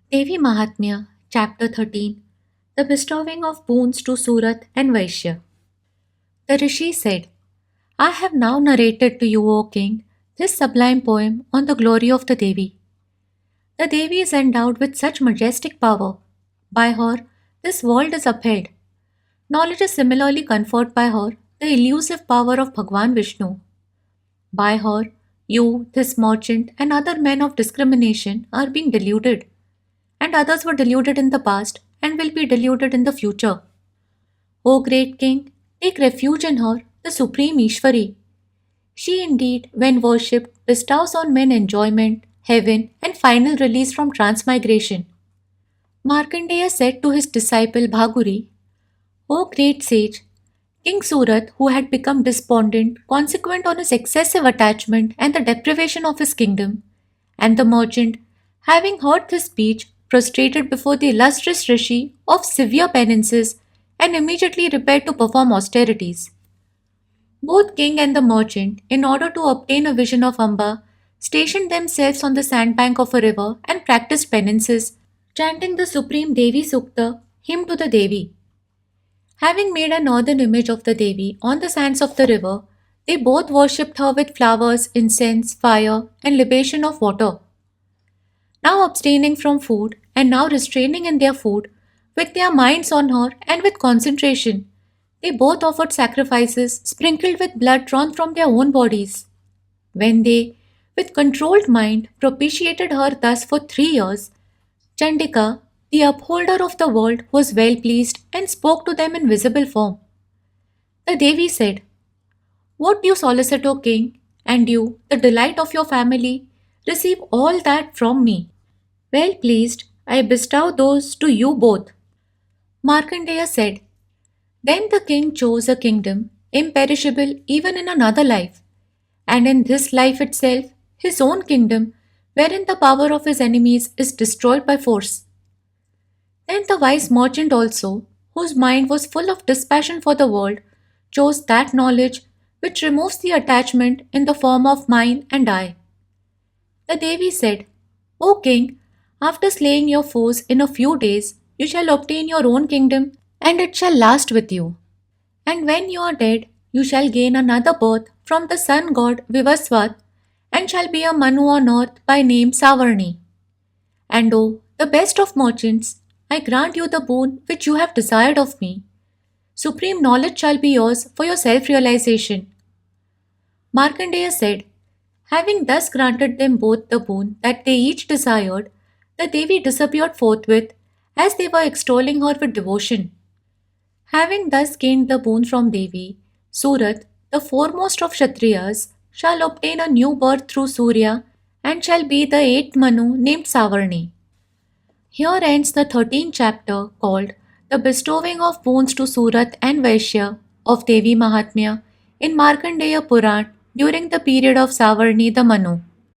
Devi Mahatmyam, Chapter 13, The Bestowing of Boons to Surat and Vaishya. The Rishi said, I have now narrated to you, O king, this sublime poem on the glory of the Devi. The Devi is endowed with such majestic power. By her, this world is upheld. Knowledge is similarly conferred by her, the elusive power of Bhagwan Vishnu. By her, you, this merchant, and other men of discrimination are being deluded, and others were deluded in the past and will be deluded in the future. O great king, take refuge in her, the supreme Ishwari. She indeed, when worshipped, bestows on men enjoyment, heaven, and final release from transmigration. Markandeya said to his disciple Bhaguri, O great sage, King Surat, who had become despondent consequent on his excessive attachment and the deprivation of his kingdom, and the merchant, having heard this speech, prostrated before the illustrious Rishi of severe penances and immediately repaired to perform austerities. Both king and the merchant, in order to obtain a vision of Amba, stationed themselves on the sandbank of a river and practiced penances, chanting the supreme Devi Sukta, hymn to the Devi. Having made an earthen image of the Devi on the sands of the river, they both worshipped her with flowers, incense, fire, and libation of water. Now abstaining from food and now restraining in their food, with their minds on her and with concentration, they both offered sacrifices sprinkled with blood drawn from their own bodies. When they, with controlled mind, propitiated her thus for 3 years, Chandika, the upholder of the world, was well pleased and spoke to them in visible form. The Devi said, What you solicit, O king, and you, the delight of your family, receive all that from me. Well pleased, I bestow those to you both. Markandeya said, Then the king chose a kingdom, imperishable even in another life, and in this life itself, his own kingdom, wherein the power of his enemies is destroyed by force. Then the wise merchant also, whose mind was full of dispassion for the world, chose that knowledge which removes the attachment in the form of mine and I. The Devi said, O king, after slaying your foes in a few days, you shall obtain your own kingdom, and it shall last with you. And when you are dead, you shall gain another birth from the sun god Vivasvat, and shall be a Manu on earth by name Savarni. And O, the best of merchants, I grant you the boon which you have desired of me. Supreme knowledge shall be yours for your self-realization. Markandeya said, Having thus granted them both the boon that they each desired, the Devi disappeared forthwith as they were extolling her with devotion. Having thus gained the boon from Devi, Surat, the foremost of Kshatriyas, shall obtain a new birth through Surya and shall be the 8th Manu named Savarni. Here ends the 13th chapter called The Bestowing of Boons to Surat and Vaishya of Devi Mahatmya in Markandeya Puran during the period of Savarni the Manu.